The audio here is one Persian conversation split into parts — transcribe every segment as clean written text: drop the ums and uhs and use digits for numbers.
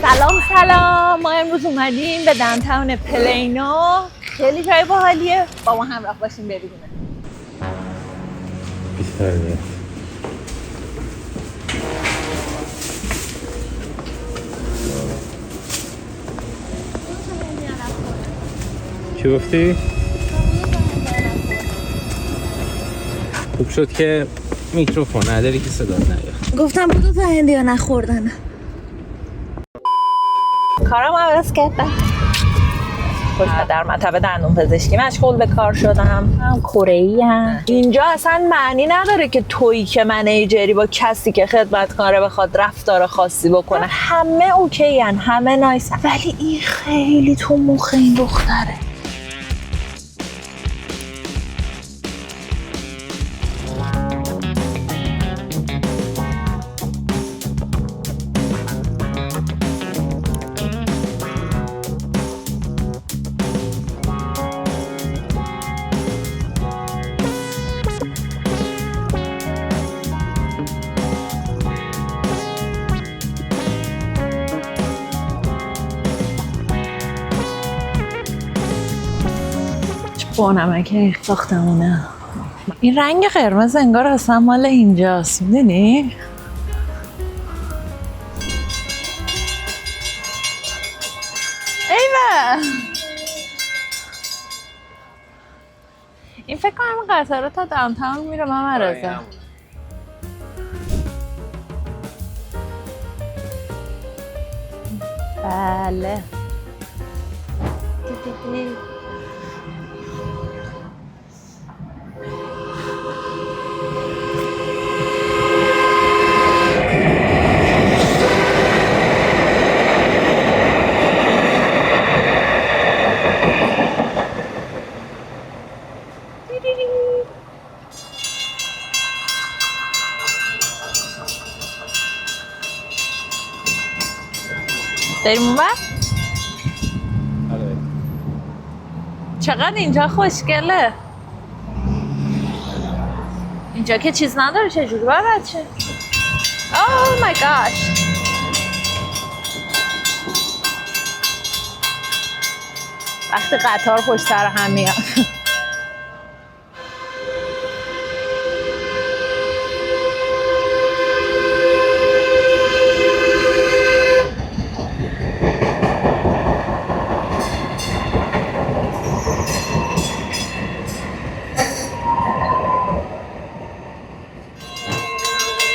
سلام ما امروز اومدیم به دانتاون پلینو. خیلی جای باحالیه، با ما همراه باشیم ببینیم. چی گفتی؟ خوب شد که میکروفون نداری که صدا نیاد. گفتم بودو تا هندیا نخوردن. کارم عوض کردم. در مطب دندون پزشکی مشغول به کار شدم. هم کره‌ایم. اینجا اصلا معنی نداره که تویی که منیجری با کسی که خدمتکاره بخواد رفتار خاصی بکنه. همه اوکی‌ان، همه نایسن. ولی این خیلی تو مخ این دختره. با نمک ساختمونه. این رنگ قرمز انگار اصلا مال اینجاست، میدونی؟ ایوه این فکر کنم قطاره تا داونتاون میره ممرزه. بله داریم اون بر؟ چقدر اینجا خوشگله. اینجا که چیز نداره، چجوری باید بچه؟ اوه مای گاش. وقتی قطار پشت سر هم میاد.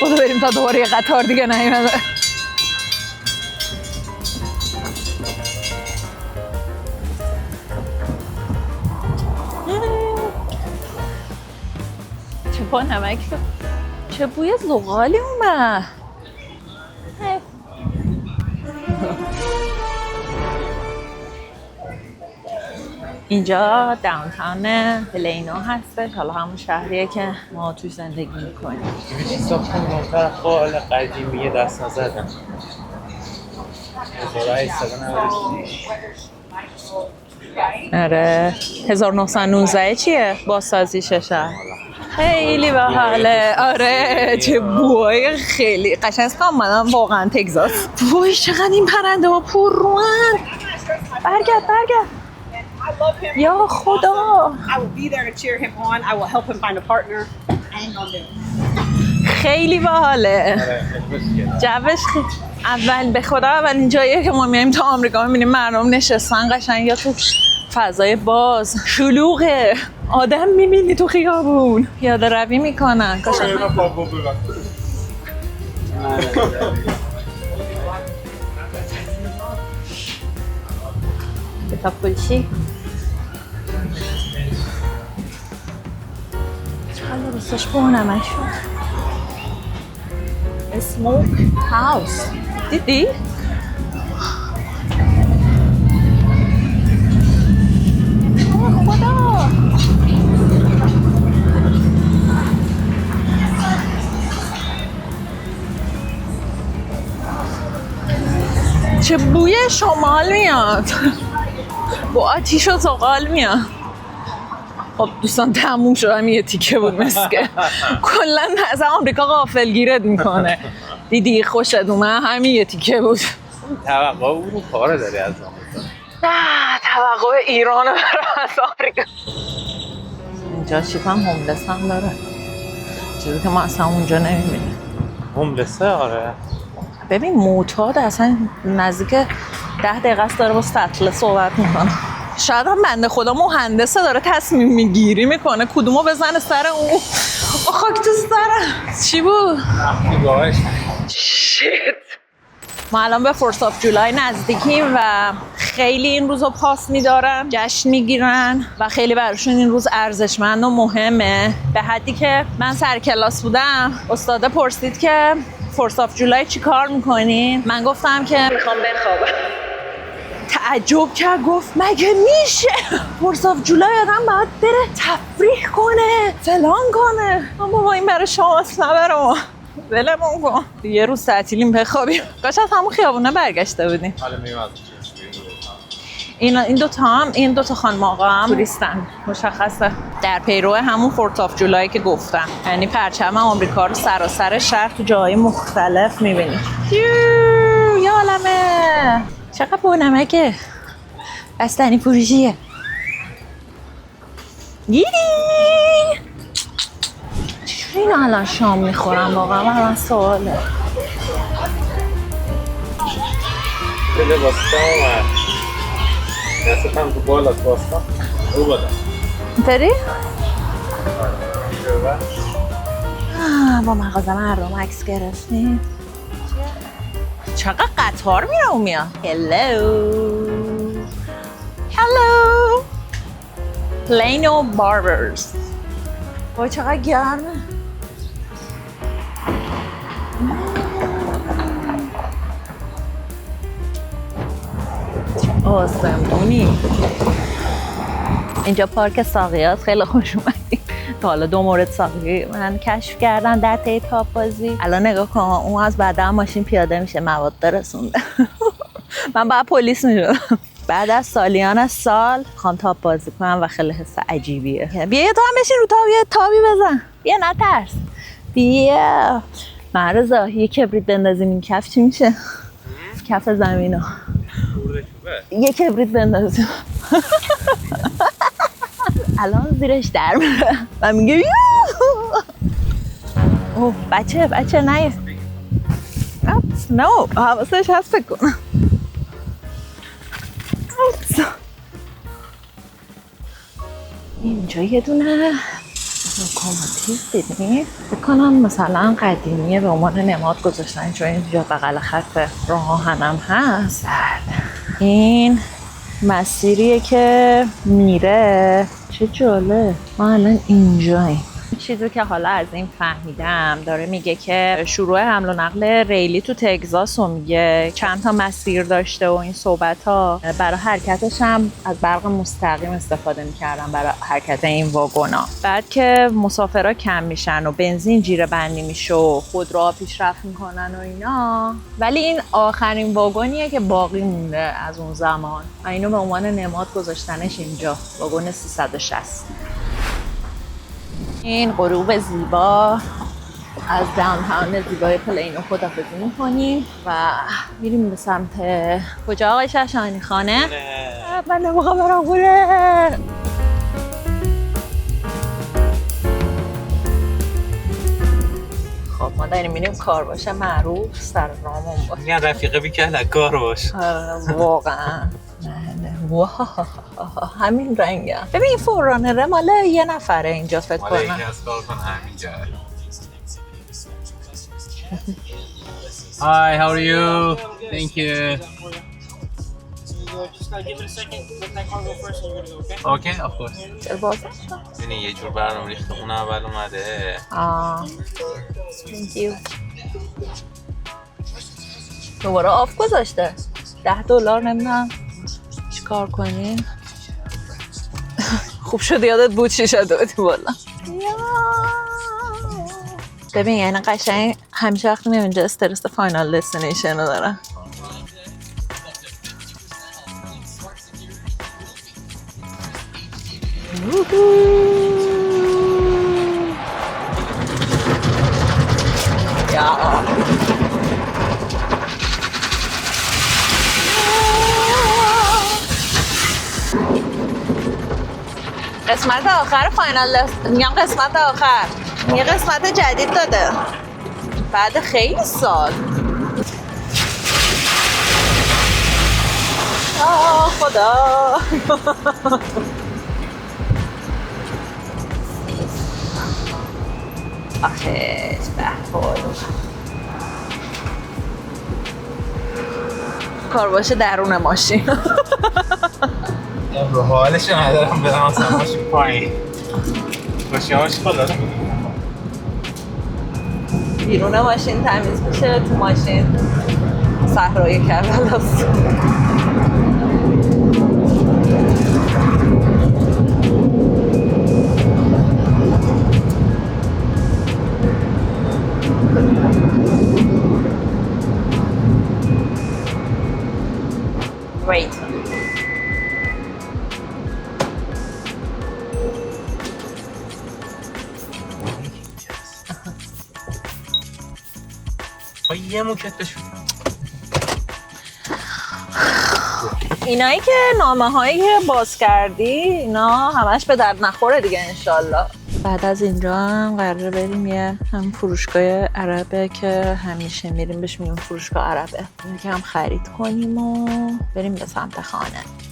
بودو بریم تا دوباره یه قطار دیگه نیومده. چه با نمک چه بوی زغالی اومد. اینجا داونتاون پلینو هستش، حالا همون شهریه که ما توش زندگی میکنیم. این ساختمون اونطرف قال قدیمیه دست نزدن 1896. آره 1919 چیه؟ بازسازیشه شهر. خیلی باحاله. آره چه بوی خیلی قشنگ است. من واقعا تگزاس. وای چقدر این پرنده ها پرروان. برگرد یا خدا. خیلی باحاله. جوش اول به خدا اولین جاییه که ما میایم تا آمریکا میبینیم مردم نشستن قشنگ یا تو فضای باز. شلوغه، آدم میبینی تو خیابون پیاده روی میکنن. کتاب فروشی چقدر دوستش بونمش شد. اسموک هاوس دیدی؟ خدا چه بوی شمال میاد. با آتیش و زغال میاد. خب دوستان تموم شد، همین یه تیکه بود مسکه. کلا از آمریکا غافلگیرت میکنه. دیدی خوشت اومد، همین یه تیکه بود. توقع اروپا رو داری از آمریکا؟ نه توقع ایران رو از آمریکا. اینجا چیزا هوملس هم داره، چیزی که ما اصلا اونجا نمیبینیم. هوملسه؟ آره. ببین معتاد اصلا نزدیک 10 دقیقه است داره با سطل صحبت میکنه. شاید هم بنده خدا مهندسه داره تصمیم میگیری میکنه کدومو بزنه سر اون. خاک تو سرم. چی بود؟ نگاهش شیت. ما الان به فورس آف جولای نزدیکیم و خیلی این روزو پاس میدارن، جشن میگیرن و خیلی براشون این روز ارزشمند و مهمه. به حدی که من سر کلاس بودم استاده پرسید که فورس آف جولای چی کار میکنین؟ من گفتم که میخوام بخوابم. تعجب کرد، گفت مگه میشه فورس آف جولای آدم باید بره تفریح کنه فلان کنه؟ بابا این برای شماست نه برای ما، ولمون کن. یه روز تعطیلیم بخوابیم. کاش از همون خیابونه برگشته بودیم. این دو تا خانم آقا هم توریستن، مشخصه در پیرو همون فورت آف جولای که گفتم. یعنی پرچم آمریکا رو سراسر شهر تو جاهای مختلف می‌بینی. یا عالمه چقدر بونمکه. بستنی فروشیه. گیری چجوری اینا الان شام میخورن واقعا؟ من سواله. بله واسطه اومد دستم تو بالا واسطه او بالا اینطوری؟ با مغازه مردم عکس گرفتیم. چقدر قطار میره و میاد. هلو پلینو باربرز. وای چقدر گرمه. آسمونی. اینجا پارک ساقیات. خیلی خوش اومدیم. تا حالا 2 مورد ساقی من کشف کردن در طی تاپ بازی. الان نگاه کن اون از بعدا ماشین پیاده میشه مواد رسونده. من باید پلیس میشدم. بعد از سالیان از سال خوام تاپ بازی کنم و خیلی حس عجیبیه. بیا تو هم بشین رو تاپ، یه تابی بزن. بیا نترس. بیا مرزا یه کبریت بندازیم این کف چی میشه؟ کف زمینا یه کبریت بندازیم. الان زیرش در میره و میگه اوه بچه نیست. نه حواسش هست فکر کنم. اینجا یه دونه لوکوموتیو دیدیم. فکر کنم مثلا قدیمیه به عنوان نماد گذاشتن چون اینجا بغل خط راه آهنم هست. این مسیریه که میره. چه جالب. ما الان اینجاییم. چیزی که حالا از این فهمیدم داره میگه که شروع حمل و نقل ریلی تو تگزاس رو میگه چند تا مسیر داشته و این صحبت ها برای حرکتش هم از برق مستقیم استفاده میکردن برای حرکت این واگونا. بعد که مسافرها کم میشن و بنزین جیره بندی میشه و خودروها پیشرفت میکنن و اینا، ولی این آخرین واگونیه که باقی مونده از اون زمان و اینو به عنوان نماد گذاشتنش اینجا، واگن 360. این غروب زیبا از داونتاون زیبای پلینو خداحافظی می‌کنیم و میریم به سمت کجا آقای شاشانی خانه؟ من نمیخوام برم خونه. خب ما داریم میریم کار باشه معروف سر رامون باشه. میگن رفیقه بیکل کار باشه. واقعا همین رنگه. ببین این فورانره مال یه نفره اینجا فکر کنم. مال یکی از کارکن همینجا. Hi, how are you? Thank you. Just gotta give it a second. Let that car go first, and you're gonna go, okay? Okay, of course. چرا بازش شد؟ ببین یه جور برنامه ریخته اون اول اومده. Thank you. دوباره آف گذاشته. $10 نمیدونم چی کار کنیم. خوب شد یادت بود چی شده بودی بالا. ببین یعنی قشنگ همیشه وقتی میام اینجا استرس فاینال دستینیشن رو دارم. قسمت آخر فاینال میگم قسمت آخر یه قسمت جدید داده بعد خیلی سال. آه خدا. آخه کار باشه درون ماشین. رو حالش ندارم برم اصلا ماشین پایین ماشین خدا بیرون ماشین تمیز میشه تو ماشین صحرای کربلاست. Great. یه موکتش اینایی که نامه هایی که باز کردی اینا همش به درد نخوره دیگه انشالله. بعد از اینجا هم قراره بریم یه هم فروشگاه عربه که همیشه میریم بهش میگیم فروشگاه عربه، یکم خرید کنیم و بریم به سمت خانه.